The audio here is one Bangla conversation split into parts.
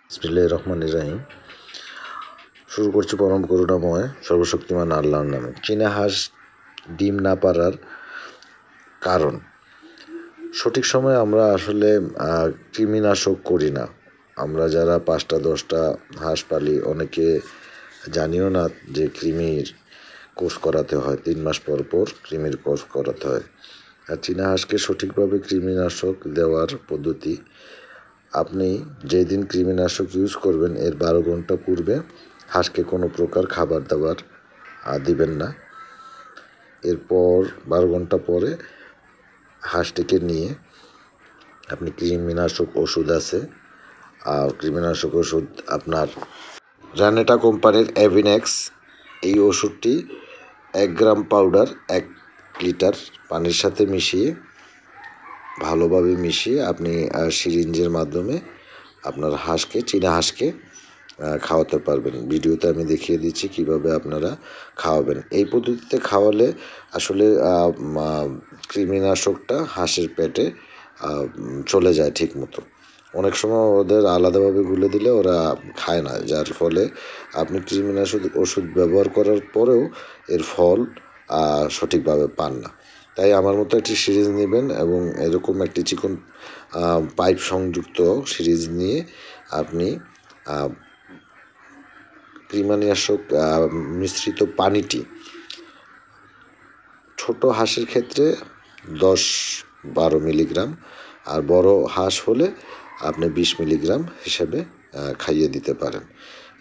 বিসমিল্লাহির রহমানির রহিম। শুরু করছি পরম করুণাময় সর্বশক্তিমান আল্লাহর নামে। চীনা হাঁস ডিম না পারার কারণ, সঠিক সময়ে আমরা আসলে কৃমিনাশক করি না। আমরা যারা 5টা 10টা হাঁস পালি অনেকে জানিও না যে কৃমির কোর্স করাতে হয়, 3 মাস পর পর কৃমির কোর্স করাতে হয়। আর চীনা হাঁসকে সঠিকভাবে কৃমিনাশক দেওয়ার পদ্ধতি, আপনি যেদিন কৃমিনাশক ইউজ করবেন এর 12 ঘন্টা পূর্বে হাঁসকে কোনো প্রকার খাবার দাবার দিবেন না। এরপর 12 ঘন্টা পরে হাঁসটিকে নিয়ে আপনি কৃমিনাশক ওষুধ আছে, কৃমিনাশক ওষুধ আপনার রানেটা কোম্পানির অ্যাভিনেক্স, এই ওষুধটি 1 গ্রাম পাউডার 1 লিটার পানির সাথে মিশিয়ে ভালোভাবে মিশিয়ে আপনি সিরিঞ্জের মাধ্যমে আপনার হাঁসকে, চীনা হাঁসকে খাওয়াতে পারবেন। ভিডিওতে আমি দেখিয়ে দিচ্ছি কিভাবে আপনারা খাওয়াবেন। এই পদ্ধতিতে খাওয়ালে আসলে কৃমিনাশকটা হাঁসের পেটে চলে যায় ঠিক মতো। অনেক সময় ওদের আলাদাভাবে গুলে দিলে ওরা খায় না, যার ফলে আপনি কৃমিনাশক ওষুধ ব্যবহার করার পরেও এর ফল সঠিকভাবে পান না। তাই আমার মতো একটি সিরিজ নেবেন এবং এরকম একটি চিকন পাইপ সংযুক্ত সিরিজ নিয়ে আপনি কৃমিনাশক মিশ্রিত পানিটি ছোট হাঁসের ক্ষেত্রে 10-12 মিলিগ্রাম, আর বড় হাঁস হলে আপনি 20 মিলিগ্রাম হিসেবে খাইয়ে দিতে পারেন।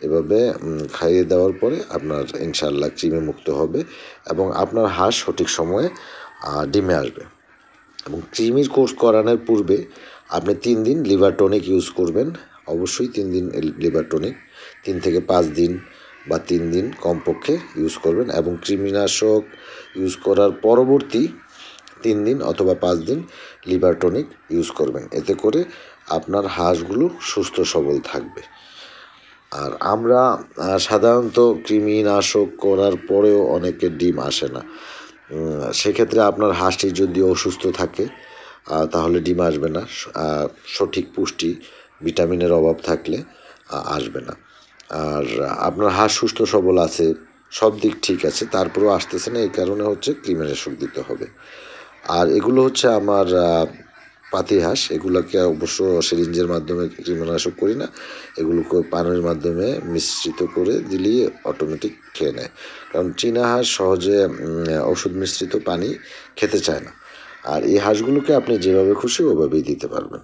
এভাবে খাইয়ে দেওয়ার পরে আপনার ইনশাআল্লাহ কৃমিমুক্ত হবে এবং আপনার হাঁস সঠিক সময়ে ডিমে আসবে। এবং কৃমির কোর্স করানোর পূর্বে আপনি 3 দিন লিভার টনিক ইউজ করবেন। অবশ্যই 3 দিন লিভার টনিক, 3 থেকে 5 দিন বা 3 দিন কমপক্ষে ইউজ করবেন এবং কৃমিনাশক ইউজ করার পরবর্তী 3 দিন অথবা 5 দিন লিভার টনিক ইউজ করবেন। এতে করে আপনার হাঁসগুলো সুস্থ সবল থাকবে। আর আমরা সাধারণত কৃমিনাশক করার পরেও অনেকের ডিম আসে না। সেক্ষেত্রে আপনার হাঁসটি যদি অসুস্থ থাকে তাহলে ডিম আসবে না। সঠিক পুষ্টি ভিটামিনের অভাব থাকলে আসবে না। আর আপনার হাঁস সুস্থ সবল আছে, সব দিক ঠিক আছে, তারপরেও আসতেছে না, এই কারণে হচ্ছে কৃমিনাশক দিতে হবে। আর এগুলো হচ্ছে আমার পাতি হাঁস, এগুলোকে অবশ্য সিরিঞ্জের মাধ্যমে কৃমিনাশক করি না, এগুলোকে পানির মাধ্যমে মিশ্রিত করে দিলেই অটোমেটিক খেয়ে নেয়। কারণ চীনা হাঁস সহজে ওষুধ মিশ্রিত পানি খেতে চায় না। আর এই হাঁসগুলোকে আপনি যেভাবে খুশি ওভাবেই দিতে পারবেন।